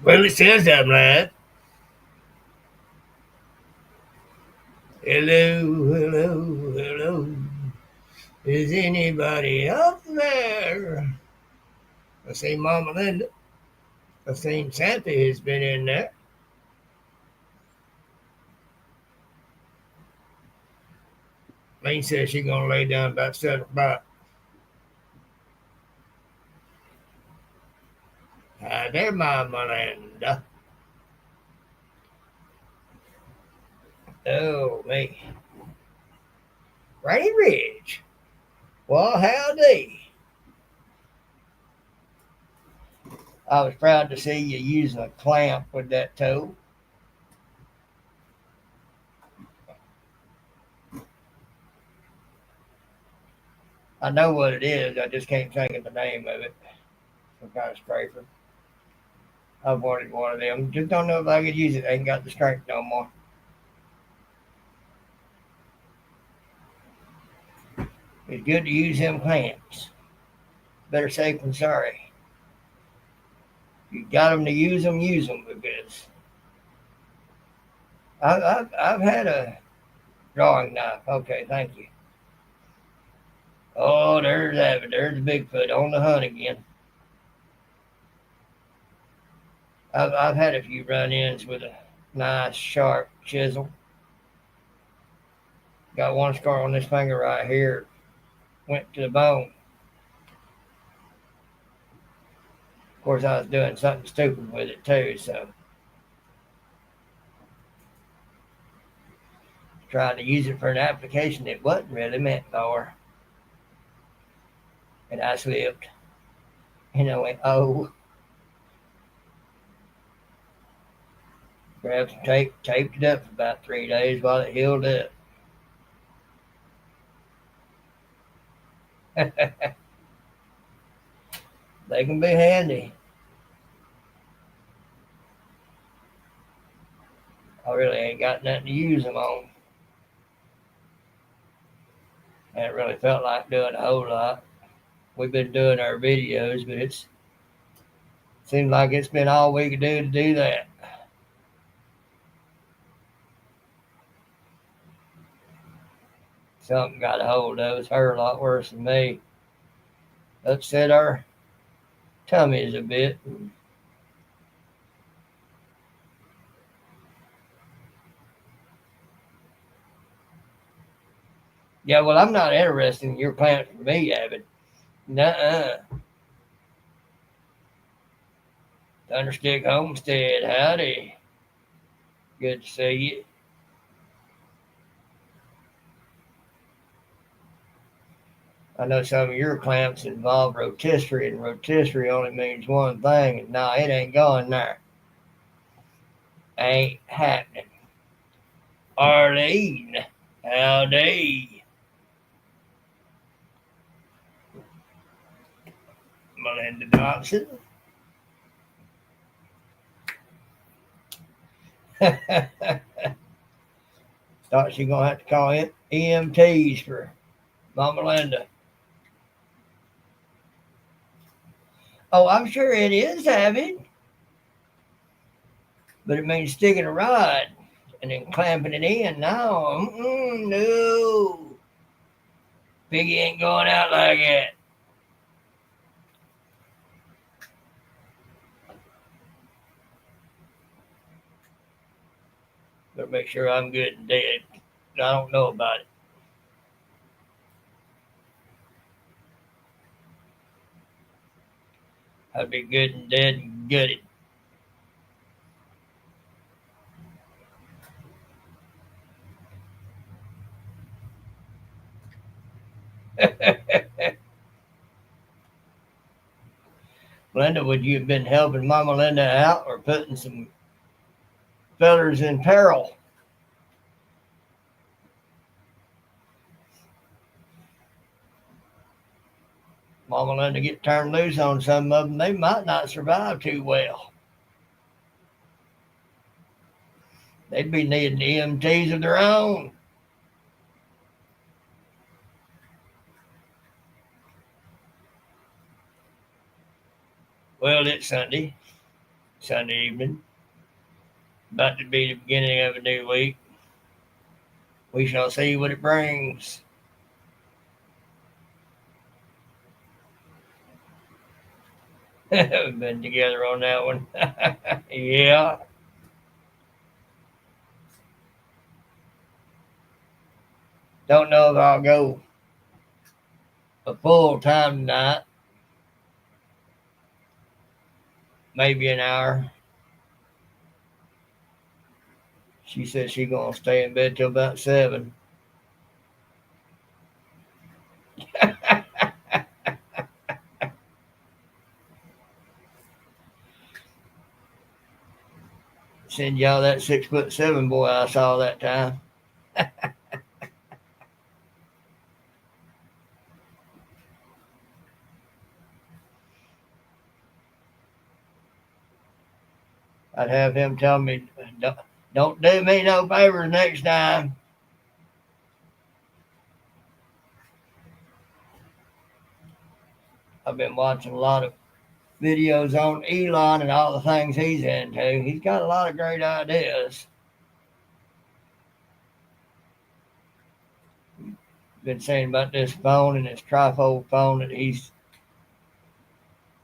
Well, it says I'm live. Hello, hello, hello. Is anybody up there? I see Mama Linda. I seen Santa has been in there. Lane says she's gonna lay down about 7 o'clock. Hi there, Mama Linda. Oh, me. Rainy Ridge. Well, howdy. I was proud to see you using a clamp with that toe. I know what it is. I just can't think of the name of it. Some kind of scraper. I've wanted one of them. Just don't know if I could use it. I ain't got the strength no more. It's good to use them clamps. Better safe than sorry. You got them to use them, because I've had a drawing knife. Okay, thank you. Oh, there's Abbott. There's Bigfoot on the hunt again. I've had a few run-ins with a nice sharp chisel. Got one scar on this finger right here. Went to the bone. Of course, I was doing something stupid with it too, so trying to use it for an application it wasn't really meant for. And I slipped. And I went, oh. Grabbed some tape, taped it up for about 3 days while it healed up. They can be handy. I really ain't got nothing to use them on. I ain't really felt like doing a whole lot. We've been doing our videos, but it seems like it's been all we could do to do that. Something got a hold of us, her a lot worse than me. Upset our tummies a bit. Yeah, well, I'm not interested in your plans for me, Abbott. Nuh-uh. Thunderstick Homestead, howdy. Good to see you. I know some of your clamps involve rotisserie, and rotisserie only means one thing, and nah, it ain't going there. Ain't happening. Arlene, howdy. Melinda Dobson. Thought she gonna have to call in EMTs for Mama Linda. Oh, I'm sure it is, Abbott. But it means sticking a rod and then clamping it in. No, no. Piggy ain't going out like that. Better make sure I'm good and dead. I don't know about it. I'd be good and dead and gutted. Linda, would you have been helping Mama Linda out or putting some fellers in peril? Mama Linda get turned loose on some of them, they might not survive too well. They'd be needing EMTs of their own. Well, it's Sunday. Sunday evening. About to be the beginning of a new week. We shall see what it brings. We've been together on that one. Yeah. Don't know if I'll go a full time tonight. Maybe an hour. She said she's gonna stay in bed till about 7. Send y'all that 6'7" boy I saw that time. I'd have him tell me, don't do me no favors next time. I've been watching a lot of videos on Elon and all the things he's into. He's got a lot of great ideas. Been saying about this phone and this trifold phone that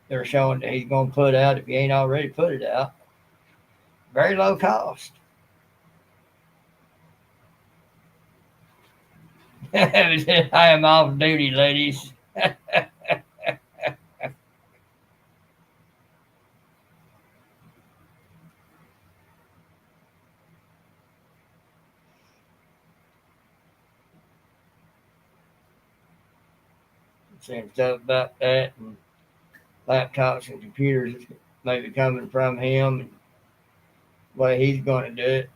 they're showing that he's gonna put out if he ain't already put it out. Very low cost. I am off duty, ladies. Saying stuff about that and laptops and computers maybe coming from him and the way he's going to do it.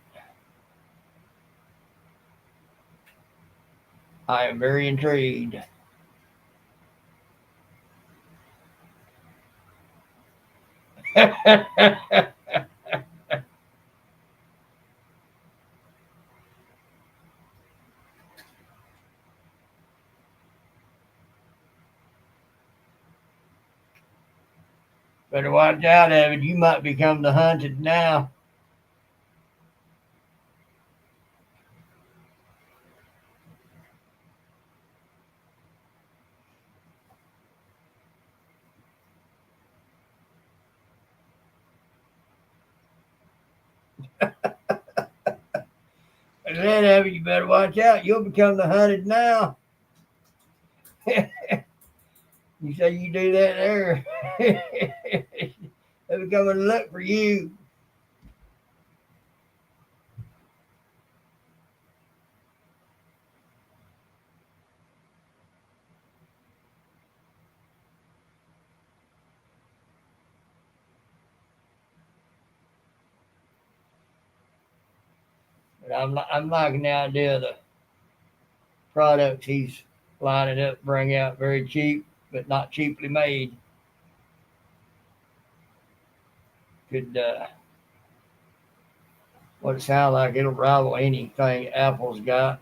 I am very intrigued. Better watch out, Evan. You might become the hunted now. I said, Evan, you better watch out. You'll become the hunted now. You say you do that there. They'll be coming to look for you. But I'm liking the idea of the products he's lining up to bring out very cheap, but not cheaply made. Could what it sounds like it'll rival anything Apple's got,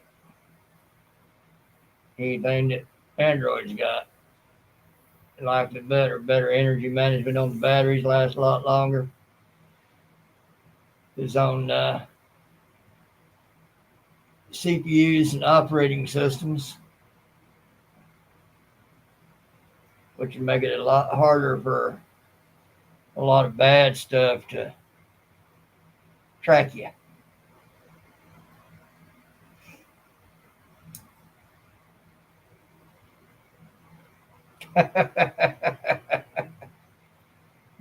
anything that Android's got. Likely better energy management on the batteries, last a lot longer. Is on CPUs and operating systems, which would make it a lot harder for a lot of bad stuff to track you. But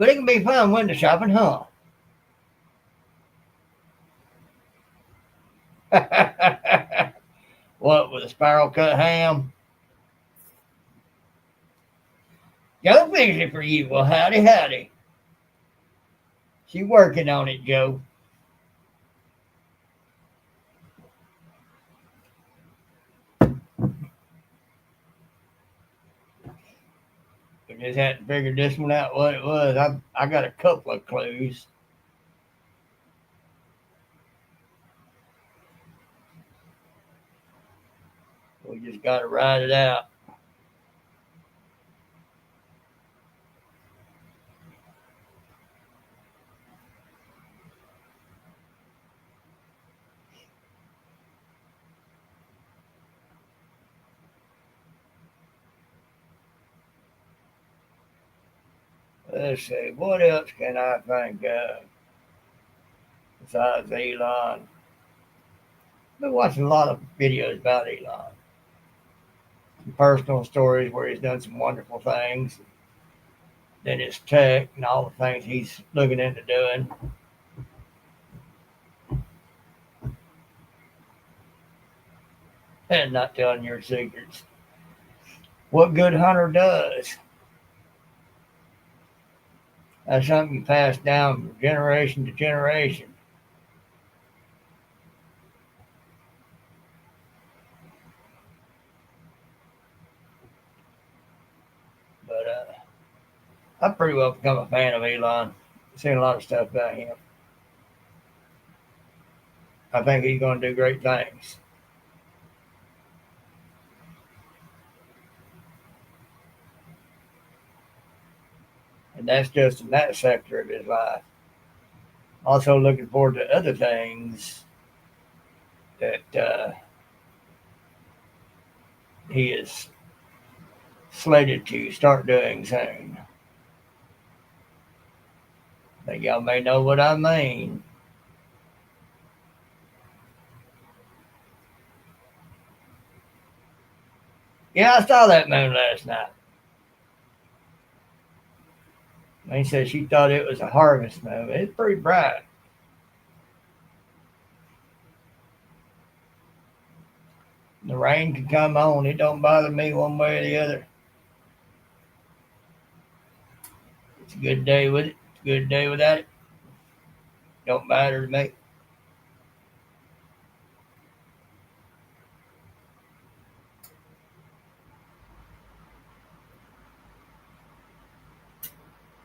it can be fun window shopping, huh? What, with a spiral cut ham? Joe fix it for you. Well, howdy, howdy. She working on it, Joe. We just had to figure this one out what it was. I got a couple of clues. We just got to ride it out. Let's see, what else can I think of besides Elon? I've been watching a lot of videos about Elon, some personal stories where he's done some wonderful things. Then his tech and all the things he's looking into doing. And not telling your secrets. What good hunter does. That's something you pass down from generation to generation. But I've pretty well become a fan of Elon. I've seen a lot of stuff about him. I think he's going to do great things. And that's just in that sector of his life. Also looking forward to other things that he is slated to start doing soon. I think y'all may know what I mean. Yeah, I saw that moon last night. He said she thought it was a harvest moon. It's pretty bright. The rain can come on. It don't bother me one way or the other. It's a good day with it. It's a good day without it. Don't matter to me.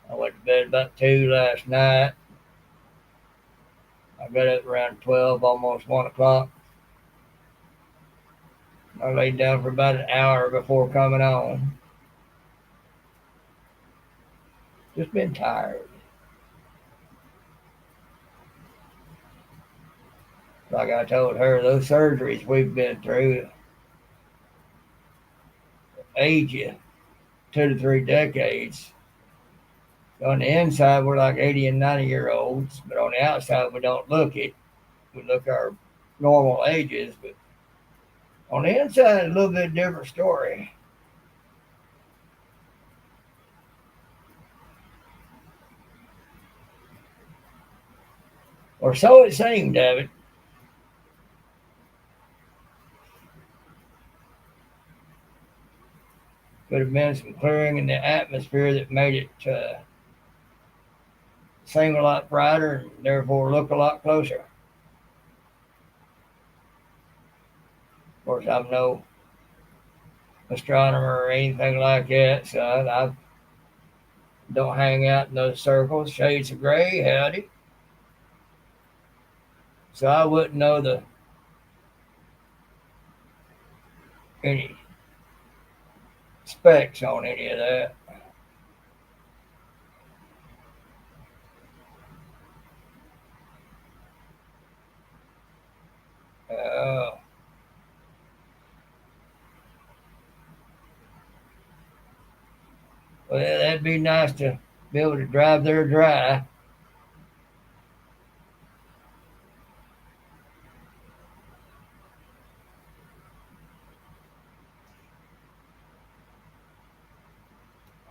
I went to bed about 2 last night. I got up around 12, almost 1 o'clock. I laid down for about an hour before coming on. Just been tired. Like I told her, those surgeries we've been through age you 2 to 3 decades. On the inside, we're like 80 and 90-year-olds, but on the outside, we don't look it. We look our normal ages, but on the inside, a little bit different story. Or so it seemed, David. Could have been some clearing in the atmosphere that made it seem a lot brighter and therefore look a lot closer. Of course, I'm no astronomer or anything like that, so I don't hang out in those circles. Shades of gray, howdy. So I wouldn't know any specs on any of that. Uh, well, that'd be nice to be able to drive there dry.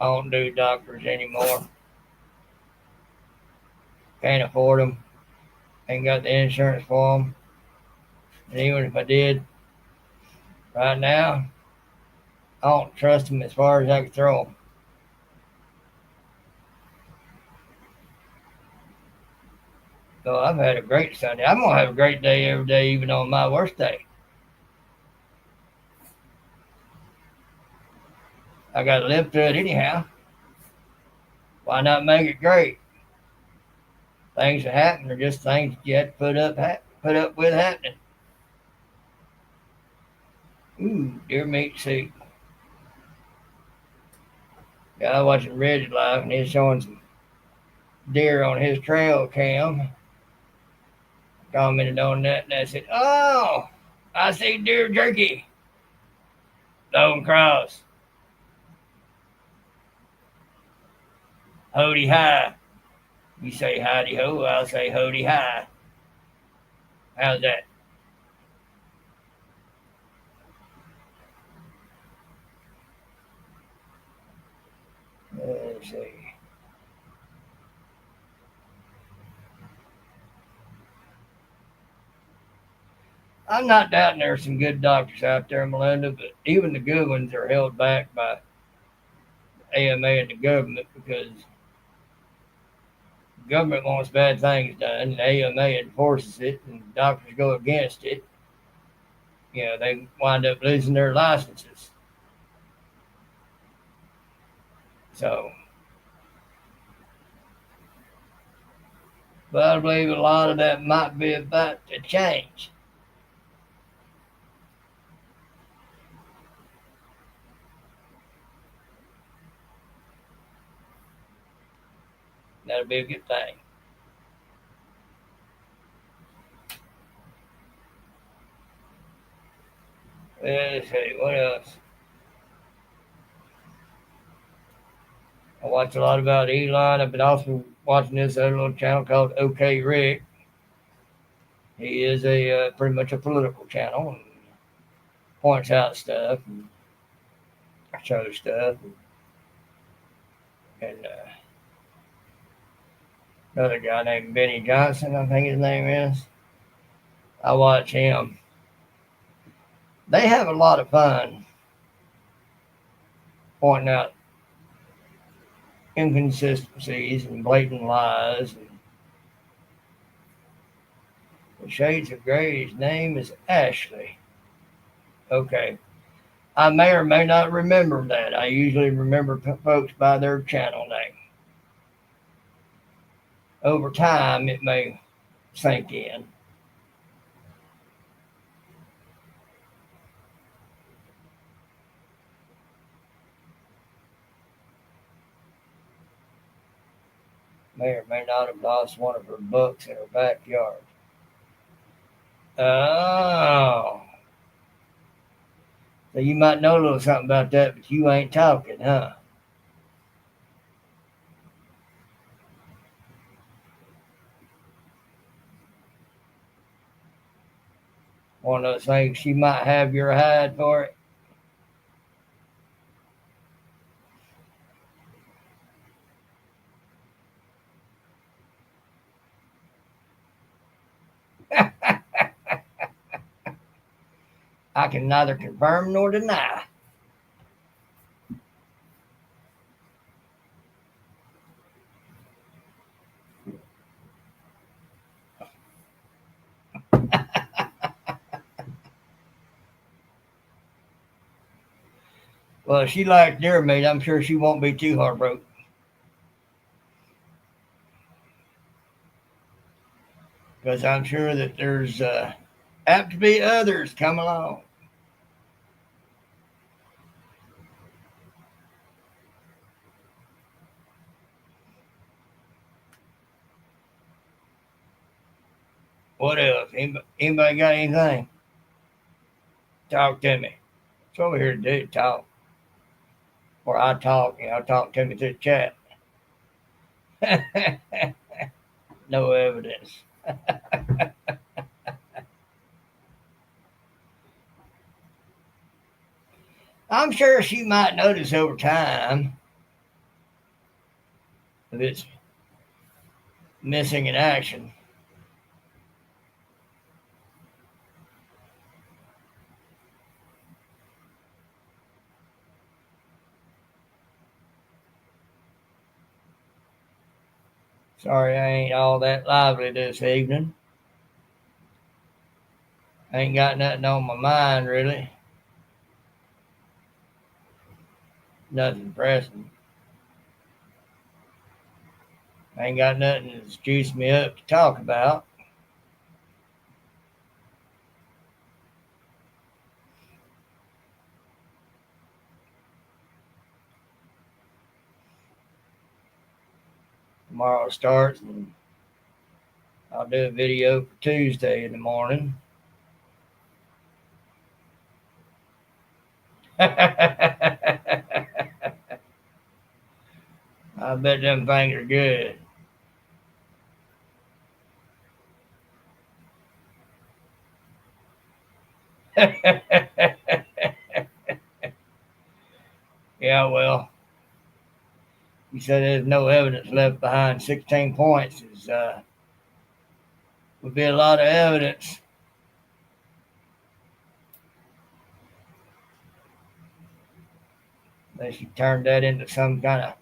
I don't do doctors anymore. Can't afford them. Ain't got the insurance for them. And even if I did, right now, I don't trust them as far as I can throw them. So I've had a great Sunday. I'm gonna have a great day every day, even on my worst day. I got to live through it anyhow. Why not make it great? Things that happen are just things you have to put up with happening. Ooh, deer meat soup. Yeah, I was watching Reggie live and he's showing some deer on his trail cam. Commented on that and I said, "Oh, I see deer jerky. Lone Cross." Hody hi. You say howdy ho, I'll say hody hi. How's that? Let's see. I'm not doubting there's some good doctors out there, Melinda, but even the good ones are held back by AMA and the government because the government wants bad things done, and AMA enforces it, and doctors go against it. They wind up losing their licenses. So, but I believe a lot of that might be about to change. That'll be a good thing. Let's see, what else? I watch a lot about Elon. I've been also watching this other little channel called OK Rick. He is a pretty much a political channel and points out stuff and shows stuff. And another guy named Benny Johnson, I think his name is. I watch him. They have a lot of fun pointing out inconsistencies and blatant lies. And the Shades of Grey, his name is Ashley. Okay. I may or may not remember that. I usually remember folks by their channel name. Over time, it may sink in. May or may not have lost one of her books in her backyard. Oh. So you might know a little something about that, but you ain't talking, huh? One of those things she might have your hide for it. I can neither confirm nor deny. Well, if she likes deer meat, I'm sure she won't be too heartbroken. Because I'm sure that there's apt to be others come along. What else? Anybody got anything? Talk to me. It's over here to do, talk. Or I talk, talk to me through the chat. No evidence. I'm sure she might notice over time if it's missing in action. Sorry, I ain't all that lively this evening. I ain't got nothing on my mind, really. Nothing pressing. I ain't got nothing that's juiced me up to talk about. Tomorrow starts, and I'll do a video for Tuesday in the morning. I I bet them things are good. Yeah, well, you said there's no evidence left behind. 16 points would be a lot of evidence. Unless you turned that into some kind of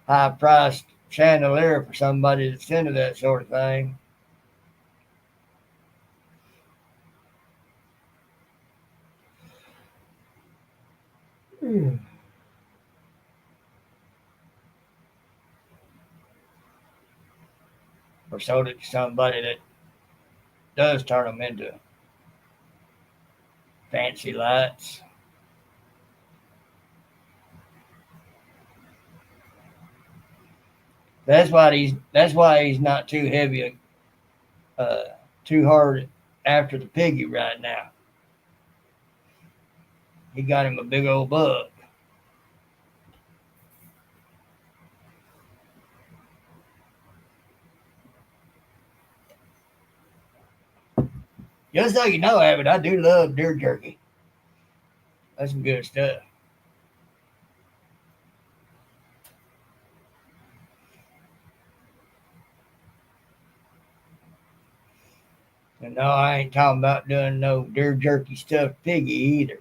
high-priced chandelier for somebody that's into that sort of thing. Or sold it to somebody that does turn them into fancy lights. That's why he's not too heavy, uh, too hard after the piggy right now. He got him a big old buck. Just so you know, Abbott, I do love deer jerky. That's some good stuff. And no, I ain't talking about doing no deer jerky stuffed piggy either.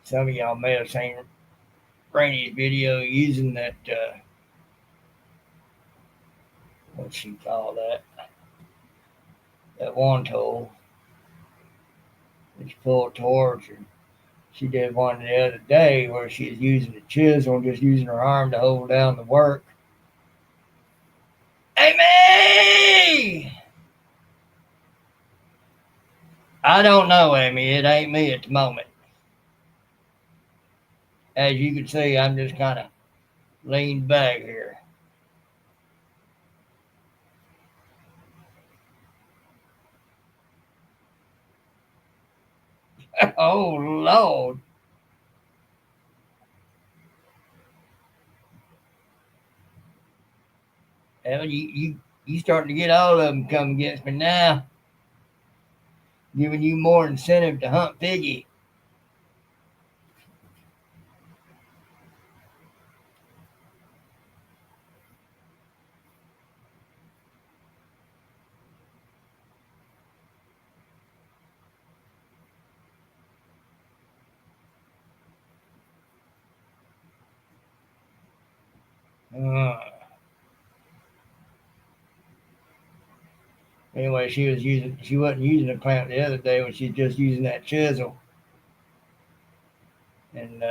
Some of y'all may have seen Rainy's video using that, what she call that one tool that you pull towards her. She did one the other day where she was using a chisel, just using her arm to hold down the work. Amy! I don't know, Amy. It ain't me at the moment. As you can see, I'm just kind of leaned back here. Oh, Lord. Hell, you starting to get all of them come against me now, giving you more incentive to hunt piggy. Uh, anyway, she wasn't using a clamp the other day when she's just using that chisel, and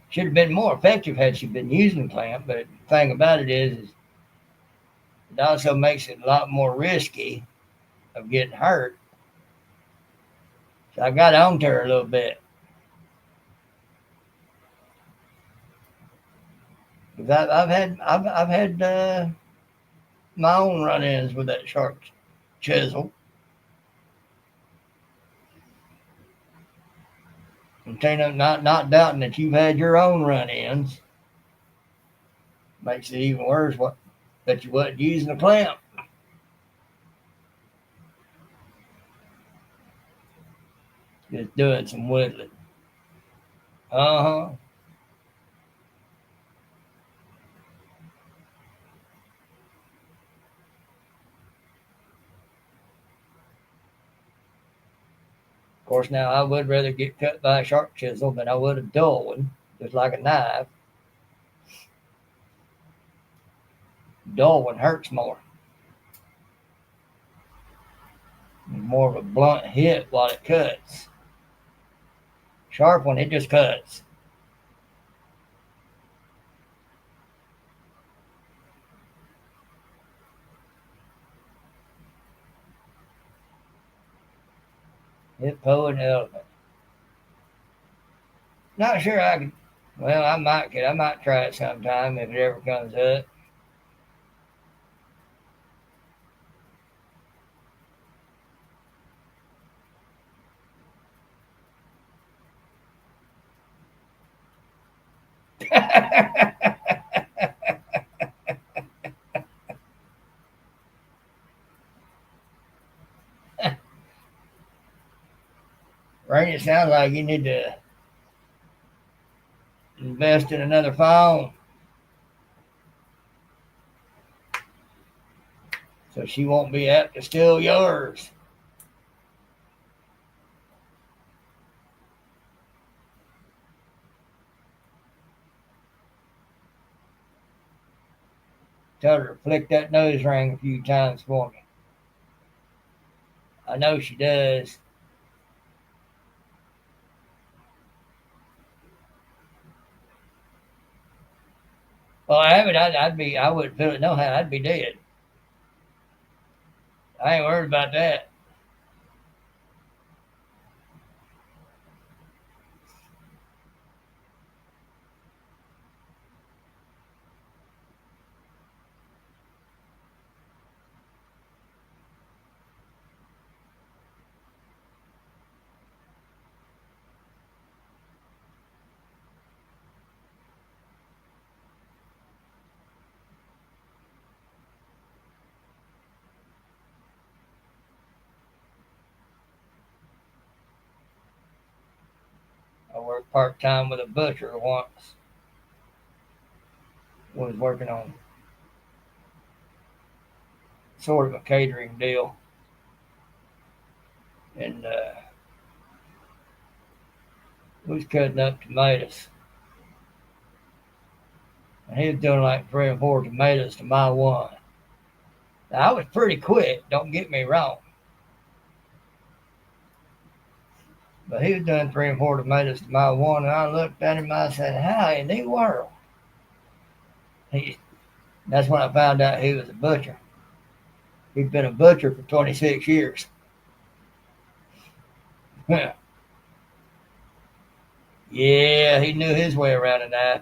should have been more effective had she been using the clamp. But the thing about it is it also makes it a lot more risky of getting hurt. So I got on to her a little bit. Because I've had my own run-ins with that sharp chisel. And Tina, not doubting that you've had your own run-ins, makes it even worse that you wasn't using a clamp. Just doing some whittling. Uh-huh. Of course, now I would rather get cut by a sharp chisel than I would a dull one, just like a knife. Dull one hurts more. More of a blunt hit while it cuts. Sharp one, it just cuts. It pull an elephant. Not sure I could. Well, I might get. I might try it sometime if it ever comes up. Rain, it sounds like you need to invest in another phone so she won't be apt to steal yours. Tell her to flick that nose ring a few times for me. I know she does. Well, I haven't. I'd be. I wouldn't feel it no how. I'd be dead. I ain't worried about that. I worked part time with a butcher once. Was working on sort of a catering deal, and we was cutting up tomatoes. And he was doing like 3 or 4 tomatoes to my one. Now, I was pretty quick. Don't get me wrong, but he was doing 3 or 4 tomatoes to my one, and I looked at him. I said, "How in the world?" He. That's when I found out he was a butcher. He'd been a butcher for 26 years. Yeah, he knew his way around a knife.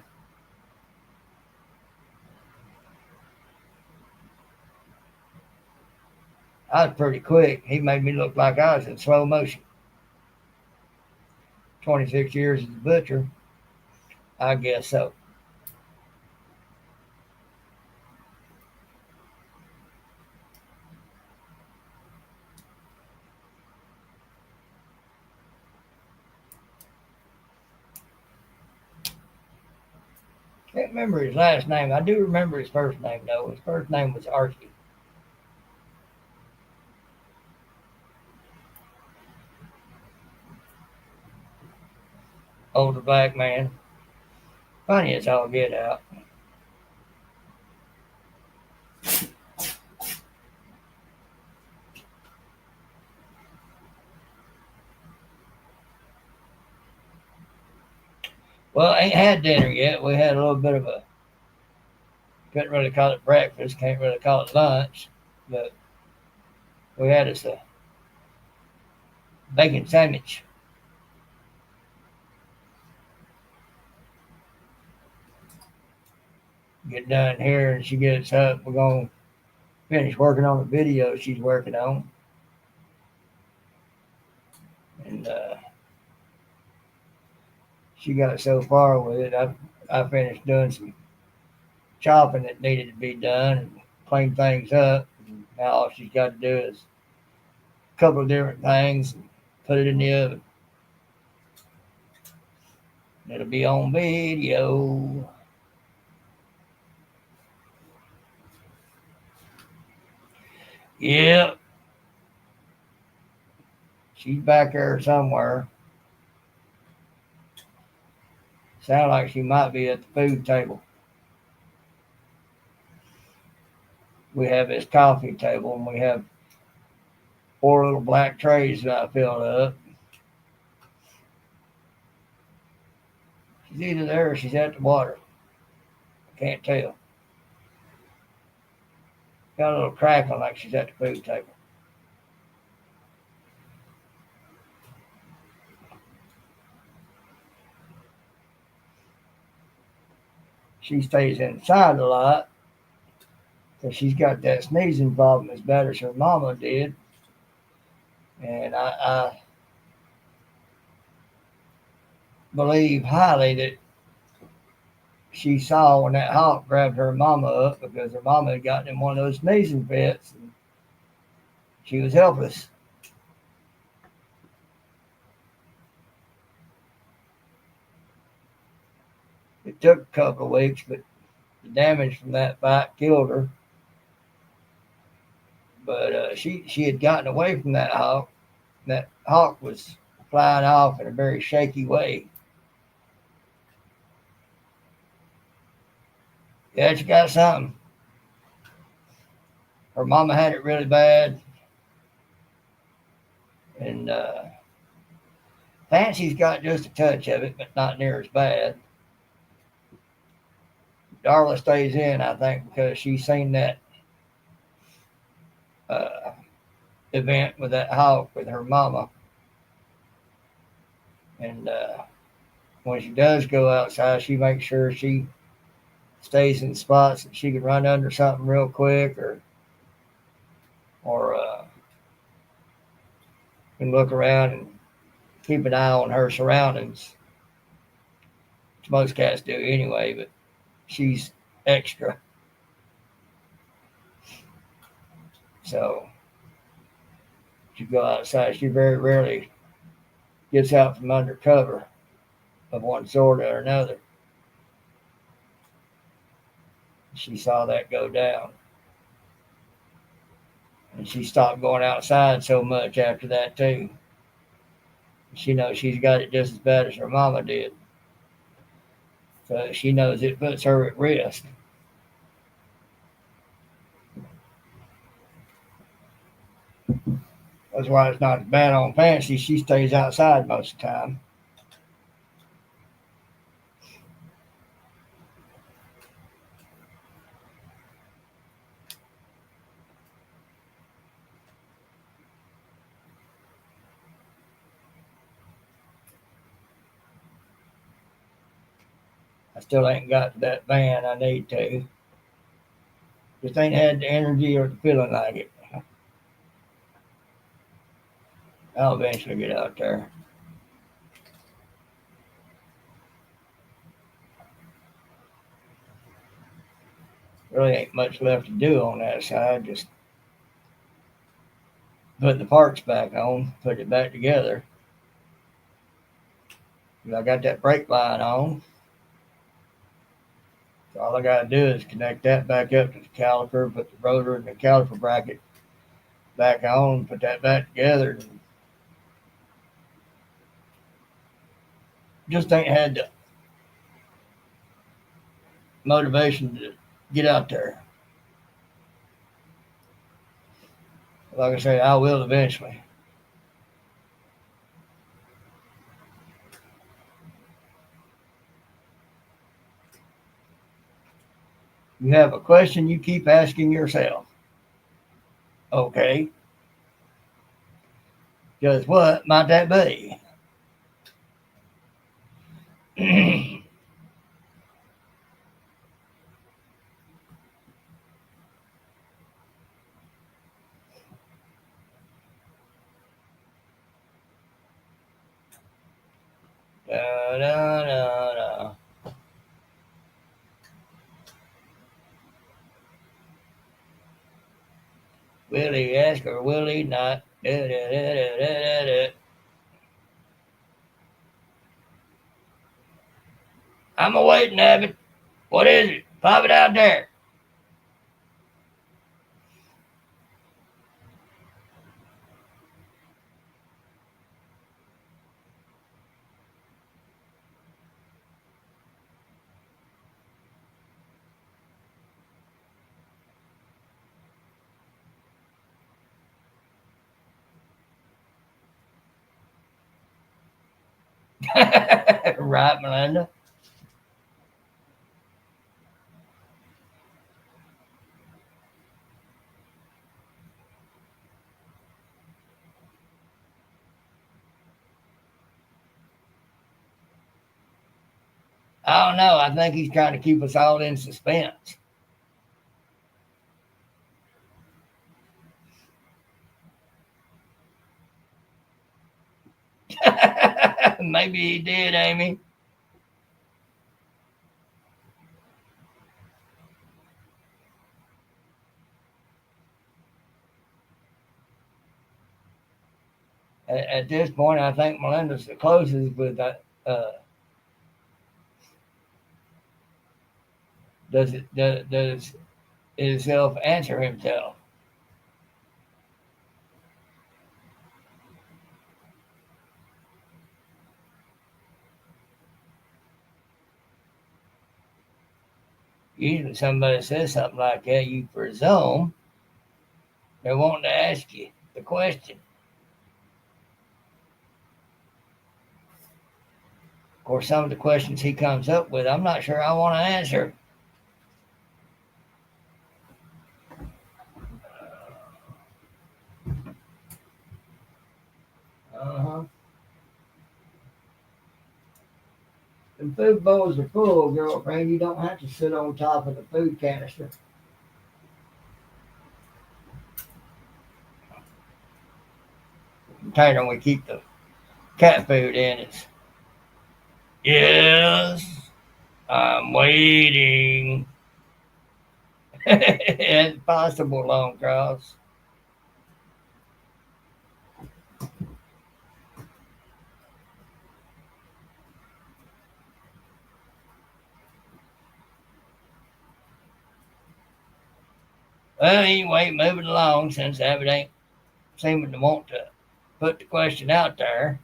I was pretty quick. He made me look like I was in slow motion. 26 years as a butcher, I guess so. Can't remember his last name. I do remember his first name though. His first name was Archie. Older black man. Funny as all get out. Well, ain't had dinner yet. We had a little bit of a, couldn't really call it breakfast, can't really call it lunch, but we had us a bacon sandwich. Get done here and she gets up. We're going to finish working on the video she's working on. And she got so far with it. I finished doing some chopping that needed to be done and clean things up. And now all she's got to do is a couple of different things and put it in the oven. It'll be on video. Yep, she's back there somewhere. Sound like she might be at the food table. We have this coffee table and we have 4 little black trays that I filled up. She's either there or she's at the water. I can't tell. Got a little crackling like she's at the food table. she stays inside a lot because she's got that sneezing problem as bad as her mama did. And I believe highly that she saw when that hawk grabbed her mama up because her mama had gotten in one of those sneezing fits and she was helpless. It took a couple of weeks, but the damage from that fight killed her. But she had gotten away from that hawk. That hawk was flying off in a very shaky way. Yeah, she got something. Her mama had it really bad, and Fancy's got just a touch of it, but not near as bad. Darla stays in, I think, because she's seen that uh, event with that hawk with her mama, and when she does go outside, she makes sure she stays in spots that she can run under something real quick, or can look around and keep an eye on her surroundings, which most cats do anyway. But she's extra, so she go outside. She very rarely gets out from under cover of one sort or another. She saw that go down, and she stopped going outside so much after that too. She knows she's got it just as bad as her mama did, so she knows it puts her at risk. That's why it's not as bad on Fancy. She stays outside most of the time. I still ain't got to that van I need to. Just ain't had the energy or the feeling like it. I'll eventually get out there. Really ain't much left to do on that side. Just put the parts back on, put it back together. I got that brake line on. So all I got to do is connect that back up to the caliper, put the rotor and the caliper bracket back on, put that back together. And just ain't had the motivation to get out there. Like I say, I will eventually. You have a question you keep asking yourself. Okay. Just what might that be? Da, da, da, da. Will he ask or will he not? Da, da, da, da, da, da. I'm awaiting, Abbott. What is it? Pop it out there. Right, Melinda? I don't know. I think he's trying to keep us all in suspense. Maybe he did, Amy. At this point, I think Melinda's the closest with that. Does himself answer himself? Usually, somebody says something like that, you presume they're wanting to ask you the question. Of course, some of the questions he comes up with, I'm not sure I want to answer. Uh-huh. The food bowls are full, girlfriend. You don't have to sit on top of the food canister. The container we keep the cat food in is. Yes, I'm waiting. It's possible, Long Cross. Well, anyway, moving along since Abbott ain't seeming to want to put the question out there.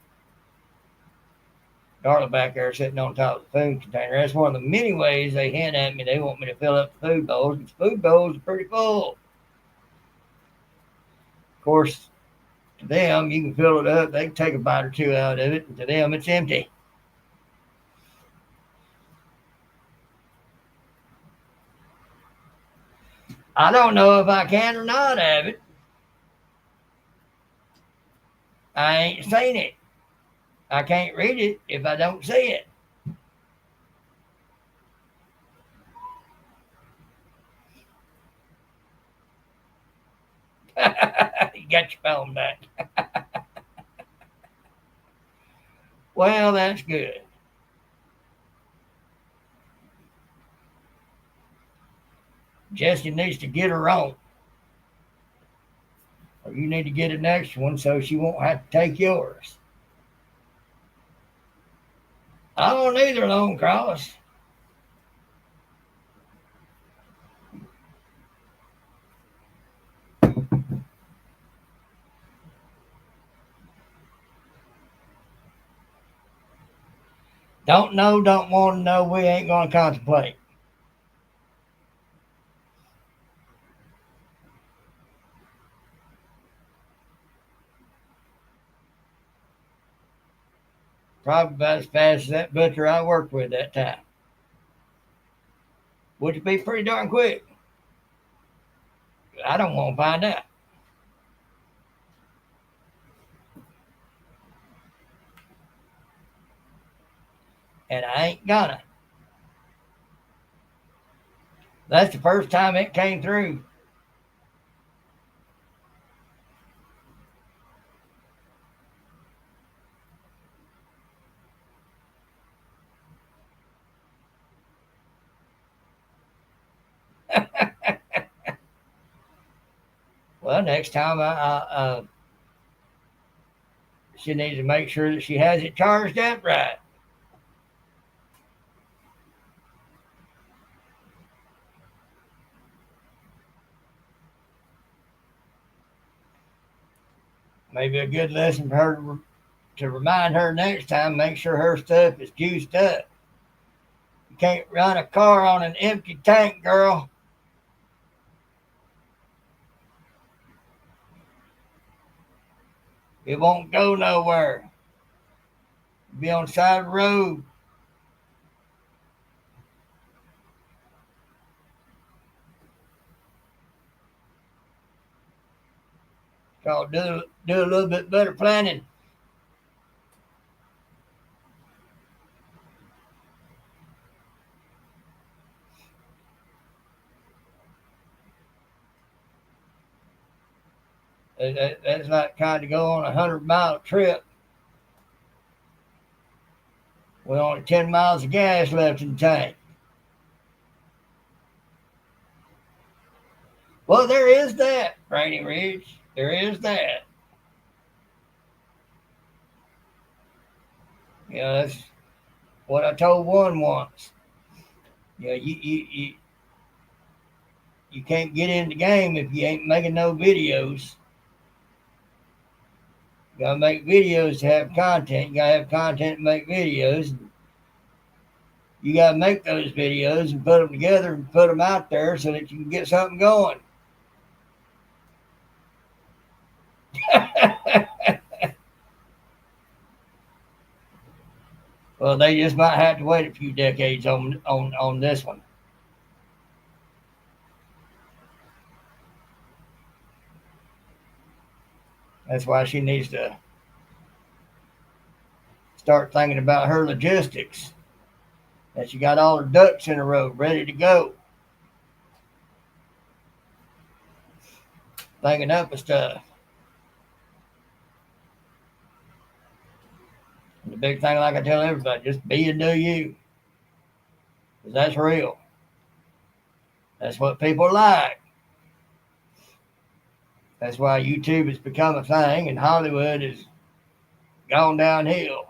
Darla back there sitting on top of the food container. That's one of the many ways they hint at me they want me to fill up the food bowls. Because food bowls are pretty full. Of course, to them, you can fill it up. They can take a bite or two out of it. And to them, it's empty. I don't know if I can or not have it. I ain't seen it. I can't read it if I don't see it. You got your phone back. Well, that's good. Jesse needs to get her own. Or you need to get an extra one so she won't have to take yours. I don't either, Lone Cross. Don't know, don't want to know. We ain't going to contemplate. Probably about as fast as that butcher I worked with that time. Which would be pretty darn quick. I don't want to find out. And I ain't gonna. That's the first time it came through. Well, next time she needs to make sure that she has it charged up right. Maybe a good lesson for her to remind her next time. Make sure her stuff is juiced up. You can't run a car on an empty tank, girl. It won't go nowhere. Be on the side of the road. So do a little bit better planning. That's like kind of go on a 100-mile trip with only 10 miles of gas left in the tank. Well, there is that, Rainy Ridge. There is that. That's what I told one once. You can't get in the game if you ain't making no videos. You gotta make videos to have content. You gotta have content to make videos. You gotta make those videos and put them together and put them out there so that you can get something going. Well, they just might have to wait a few decades on this one. That's why she needs to start thinking about her logistics. That she got all her ducks in a row, ready to go. Thinking up of stuff. And the big thing, like I tell everybody, just be and do you. Because that's real. That's what people like. That's why YouTube has become a thing and Hollywood has gone downhill.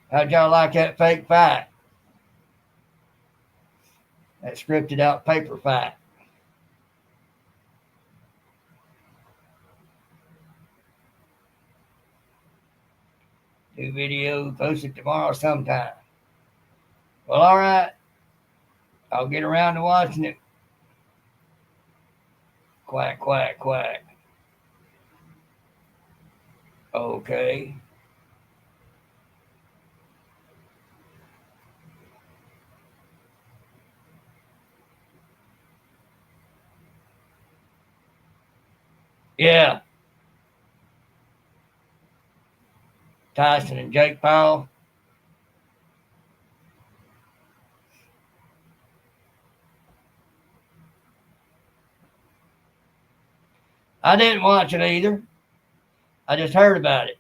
How'd y'all like that fake fight? That scripted out paper fight. Do video, post it tomorrow sometime. Well, all right. I'll get around to watching it. Quack, quack, quack. Okay. Yeah. Tyson and Jake Paul. I didn't watch it either. I just heard about it.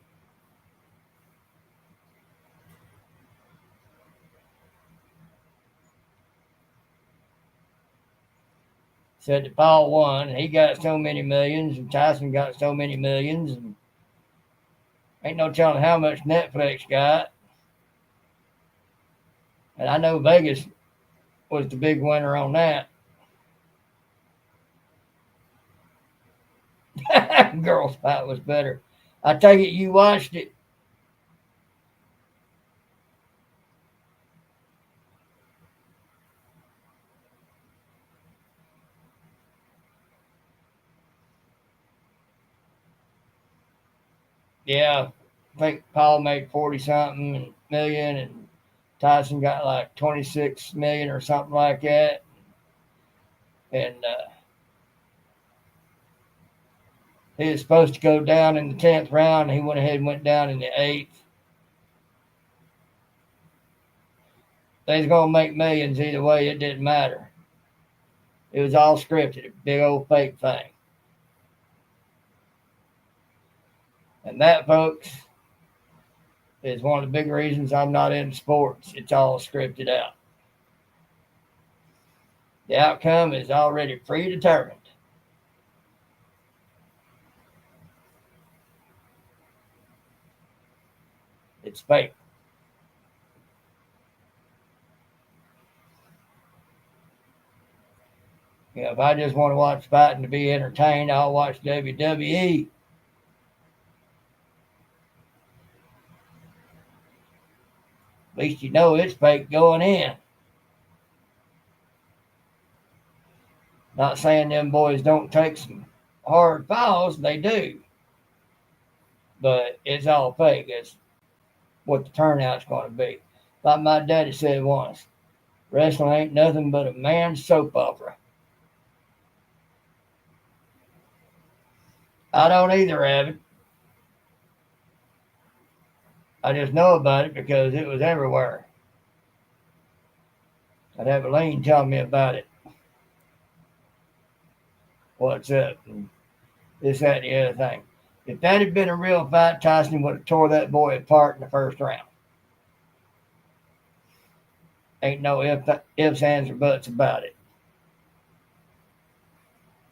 Said that Paul won, and he got so many millions, and Tyson got so many millions, and ain't no telling how much Netflix got. And I know Vegas was the big winner on that. Girls Fight was better. I take it you watched it. Yeah, I think Paul made 40 something million, and Tyson got like 26 million or something like that. And he was supposed to go down in the 10th round. And he went ahead and went down in the 8th. They was gonna make millions either way. It didn't matter. It was all scripted, a big old fake thing. And that, folks, is one of the big reasons I'm not into sports. It's all scripted out. The outcome is already predetermined. It's fake. If I just want to watch fighting to be entertained, I'll watch WWE. At least you know it's fake going in. Not saying them boys don't take some hard fouls, they do. But it's all fake. It's what the turnout's going to be. Like my daddy said once, wrestling ain't nothing but a man's soap opera. I don't either, Abbott. I just know about it because it was everywhere. I'd have Elaine tell me about it. what's up, and this, that, and the other thing. If that had been a real fight, Tyson would have tore that boy apart in the first round. Ain't no ifs, ands, or buts about it.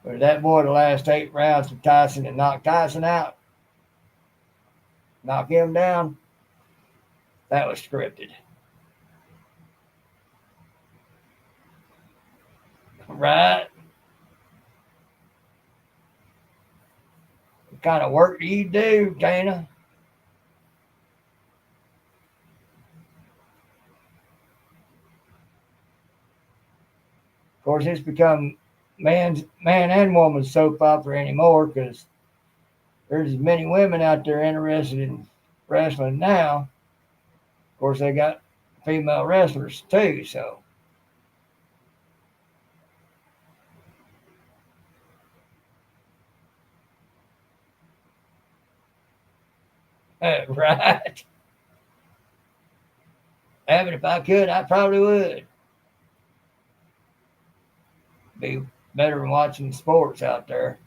But that boy, the last 8 rounds of Tyson and knocked Tyson out, knock him down, that was scripted. Right? What kind of work do you do, Dana? Of course, it's become man and woman's soap opera anymore because there's as many women out there interested in wrestling now. Of course, they got female wrestlers too, so. Right. But if I could, I probably would. Be better than watching sports out there.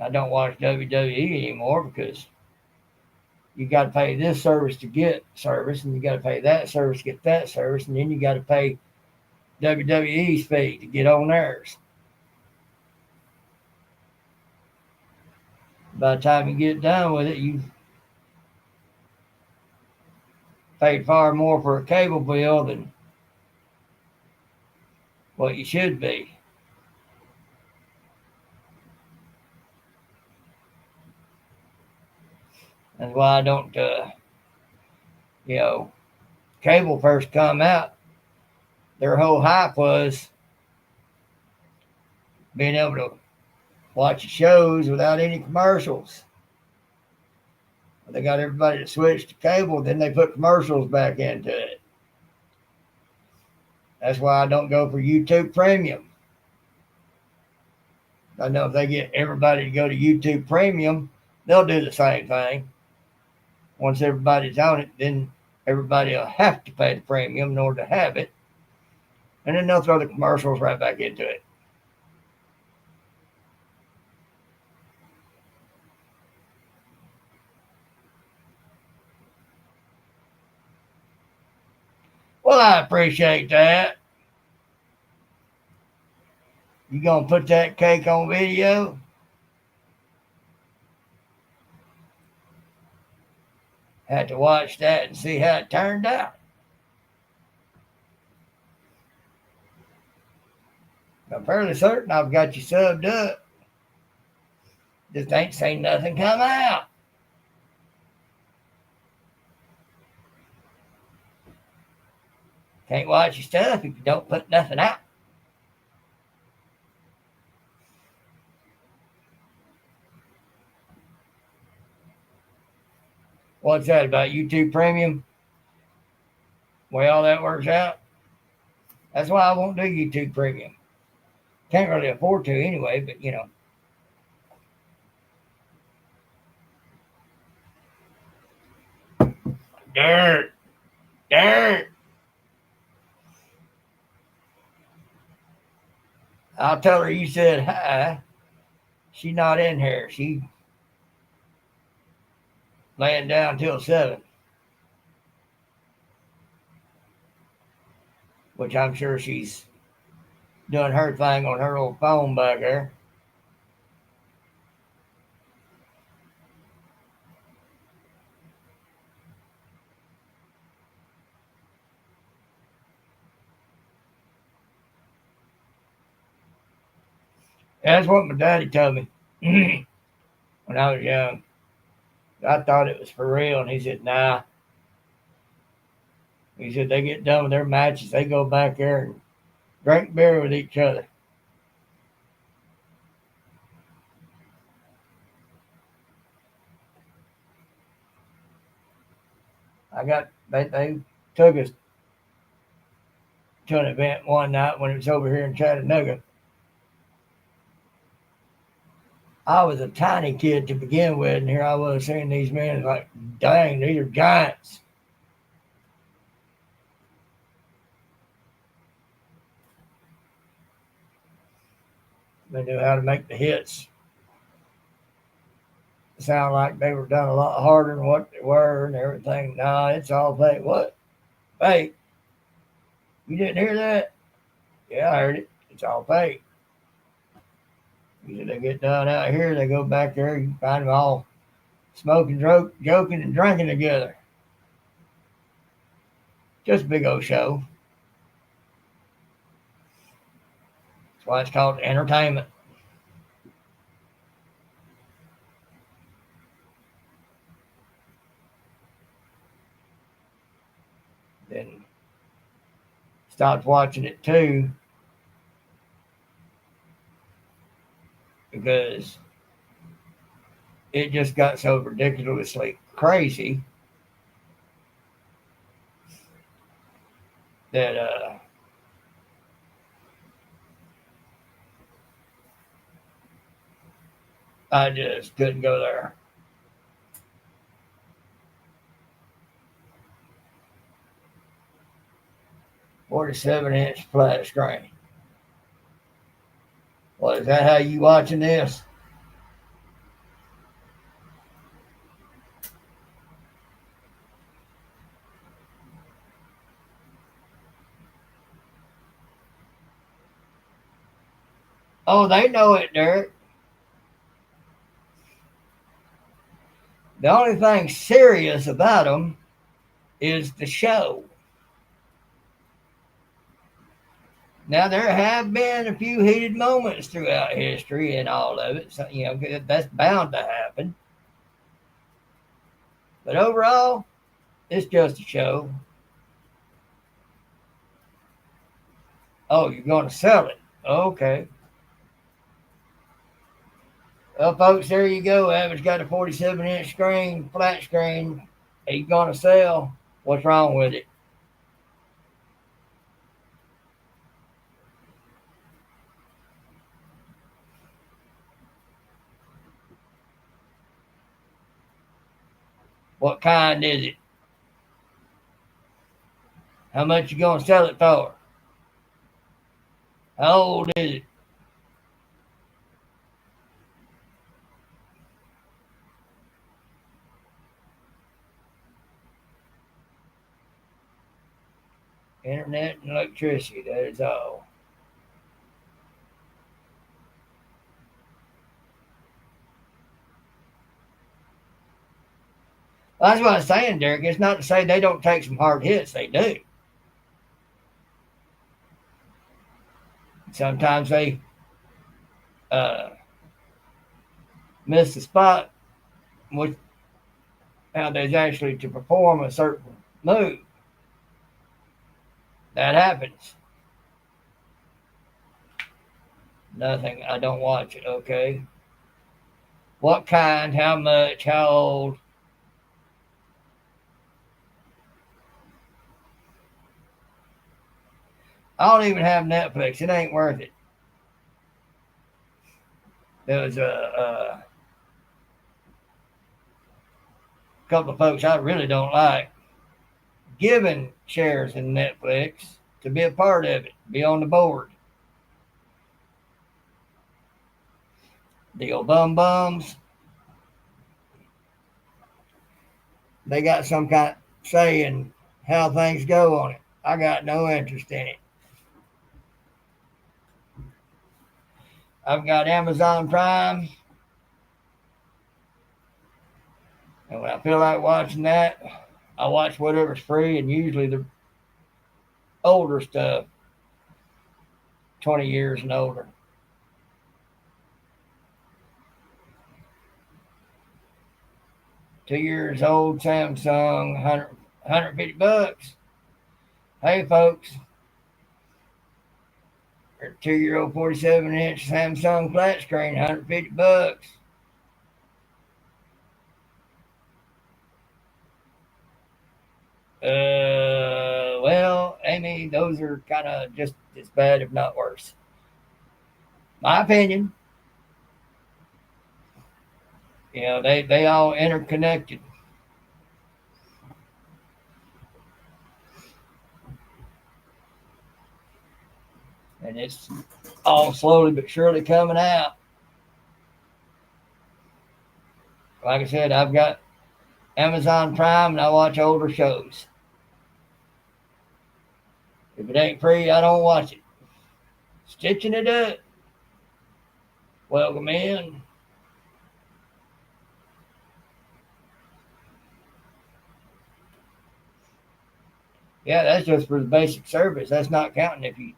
I don't watch WWE anymore because you got to pay this service to get service, and you got to pay that service to get that service, and then you got to pay WWE's fee to get on theirs. By the time you get done with it, you paid far more for a cable bill than what you should be. That's why I don't, cable first come out, their whole hype was being able to watch shows without any commercials. They got everybody to switch to cable, then they put commercials back into it. That's why I don't go for YouTube Premium. I know if they get everybody to go to YouTube Premium, they'll do the same thing. Once everybody's on it, then everybody will have to pay the premium in order to have it. And then they'll throw the commercials right back into it. Well, I appreciate that. You gonna put that cake on video? Had to watch that and see how it turned out. I'm fairly certain I've got you subbed up. Just ain't seen nothing come out. Can't watch your stuff if you don't put nothing out. What's that about YouTube Premium? Way all that works out? That's why I won't do YouTube Premium. Can't really afford to anyway, but you know. Dirt. I'll tell her you said hi. She's not in here. She laying down till 7. Which I'm sure she's doing her thing on her old phone back there. That's what my daddy told me when I was young. I thought it was for real, and he said, nah. He said they get done with their matches, they go back there and drink beer with each other. They took us to an event one night when it was over here in Chattanooga. I was a tiny kid to begin with, and here I was seeing these men like, dang, these are giants. They knew how to make the hits sound like they were done a lot harder than what they were and everything. Nah, it's all fake. What? Fake? You didn't hear that? Yeah, I heard it. It's all fake. Usually they get done out here, they go back there, you find them all smoking, joking, and drinking together. Just a big old show. That's why it's called entertainment. Then stopped watching it too because it just got so ridiculously crazy that I just couldn't go there. 47-inch flat screen. Well, is that how you watching this? Oh, they know it, Derek. The only thing serious about them is the show. Now, there have been a few heated moments throughout history and all of it. So, that's bound to happen. But overall, it's just a show. Oh, you're going to sell it. Okay. Well, folks, there you go. Average got a 47-inch screen, flat screen. He's going to sell. What's wrong with it? What kind is it? How much you going to sell it for? How old is it? Internet and electricity, that is all. Well, that's what I was saying, Derek. It's not to say they don't take some hard hits. They do. Sometimes they uh, miss the spot with how there's actually to perform a certain move. That happens. Nothing. I don't watch it. Okay. What kind? How much? How old? I don't even have Netflix. It ain't worth it. There was a couple of folks I really don't like giving shares in Netflix to be a part of it, be on the board. The old bums, they got some kind of say in how things go on it. I got no interest in it. I've got Amazon Prime, and when I feel like watching that, I watch whatever's free, and usually the older stuff, 20 years and older. 2 years old Samsung, 150 bucks. Hey, folks, 2-year-old 47-inch Samsung flat screen, 150 bucks. Well, Amy, those are kind of just as bad, if not worse. My opinion. They all interconnected. And it's all slowly but surely coming out. Like I said, I've got Amazon Prime and I watch older shows. If it ain't free, I don't watch it. Stitching it up. Welcome in. Yeah, that's just for the basic service. That's not counting if you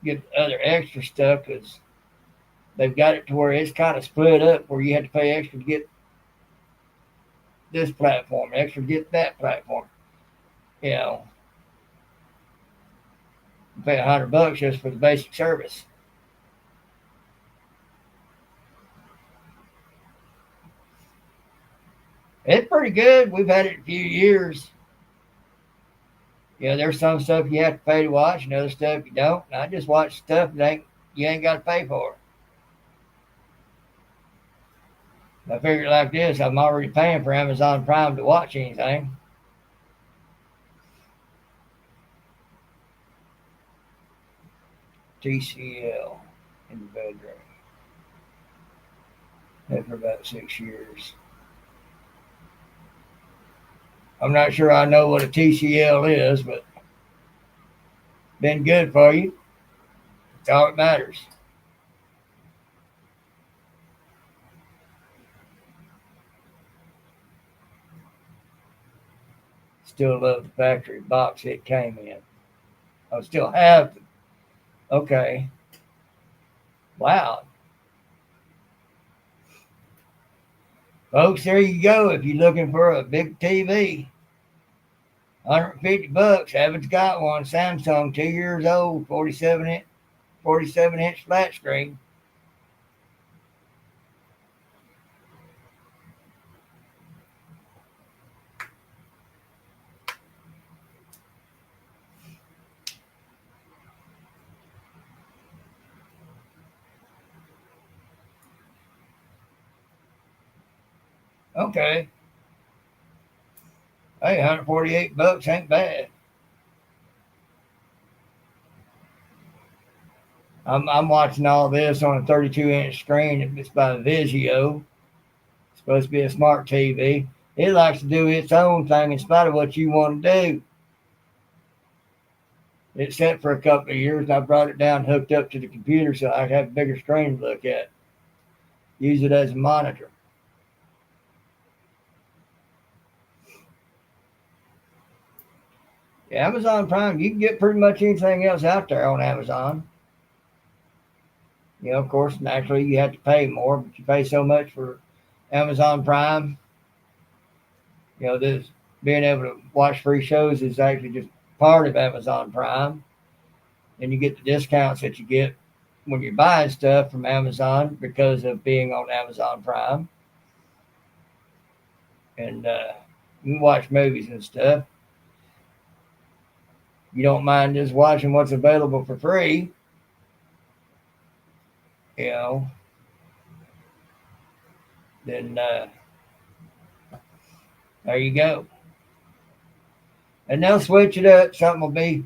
get other extra stuff because they've got it to where it's kind of split up where you have to pay extra to get this platform, extra to get that platform. You know, you pay $100 just for the basic service. It's pretty good. We've had it a few years. There's some stuff you have to pay to watch, and other stuff you don't. And I just watch stuff that you ain't got to pay for. I figure it like this: I'm already paying for Amazon Prime to watch anything. TCL in the bedroom. Had for about 6 years. I'm not sure I know what a TCL is, but been good for you. That's all that matters. Still love the factory box it came in. I still have them. Okay. Wow. Folks, there you go. If you're looking for a big TV, $150. Haven't got one. Samsung, 2 years old, 47-inch flat screen. Okay. Hey, $148 ain't bad. I'm watching all this on a 32-inch screen. It's by Vizio. It's supposed to be a smart TV. It likes to do its own thing in spite of what you want to do. It's set for a couple of years, and I brought it down, hooked up to the computer so I have a bigger screen to look at. Use it as a monitor. Yeah, Amazon Prime, you can get pretty much anything else out there on Amazon. Of course, naturally you have to pay more, but you pay so much for Amazon Prime. This being able to watch free shows is actually just part of Amazon Prime. And you get the discounts that you get when you're buying stuff from Amazon because of being on Amazon Prime. And you can watch movies and stuff. You don't mind just watching what's available for free. Then there you go. And they'll switch it up. Something will be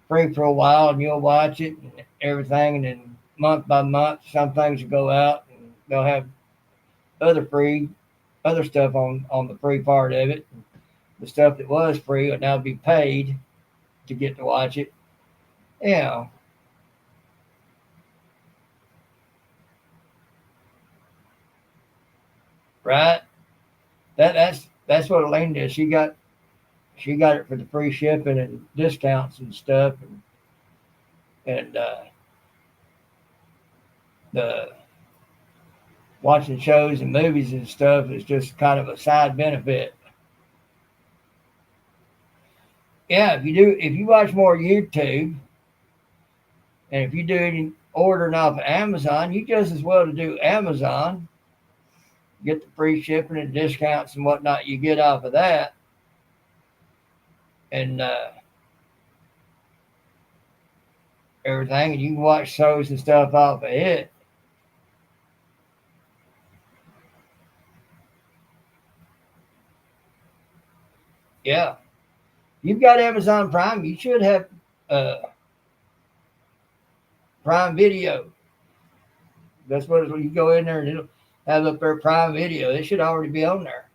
free for a while and you'll watch it and everything. And then month by month, some things will go out and they'll have other stuff on the free part of it. The stuff that was free will now be paid to get to watch it. Right? That's what Elaine did. She got it for the free shipping and discounts and stuff, and the watching shows and movies and stuff is just kind of a side benefit. Yeah, if you watch more YouTube, and if you do any ordering off of Amazon, you just as well to do Amazon. Get the free shipping and discounts and whatnot you get off of that, and everything, and you can watch shows and stuff off of it. Yeah. You've got Amazon Prime. You should have Prime Video. That's what you go in there and it'll have up there Prime Video. It should already be on there.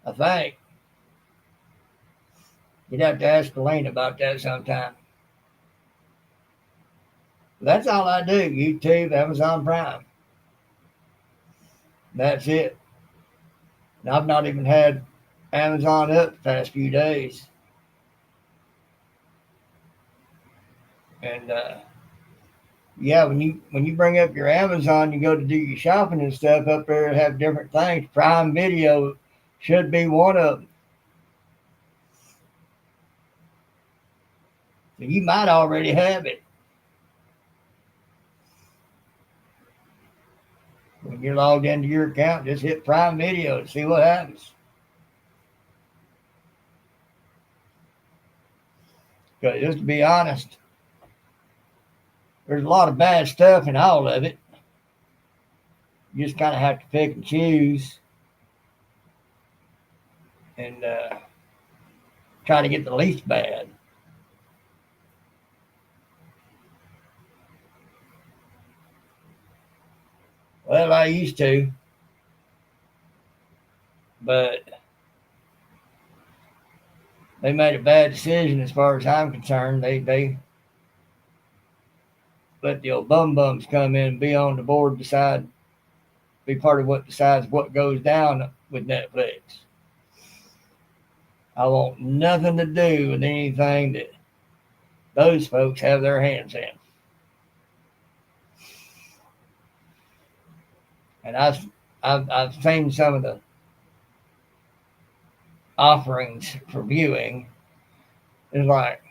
I think. You'd have to ask Elaine about that sometime. That's all I do. YouTube, Amazon Prime. That's it. And I've not even had Amazon up the past few days. And yeah, when you bring up your Amazon, you go to do your shopping and stuff up there and have different things. Prime Video should be one of them. So you might already have it. When you're logged into your account, just hit Prime Video and see what happens. Because just to be honest, there's a lot of bad stuff in all of it. You just kind of have to pick and choose and try to get the least bad. Well, I used to, but they made a bad decision as far as I'm concerned. They let the old bum bums come in and be on the board, be part of what decides what goes down with Netflix. I want nothing to do with anything that those folks have their hands in. And I've seen some of the offerings for viewing. It's like,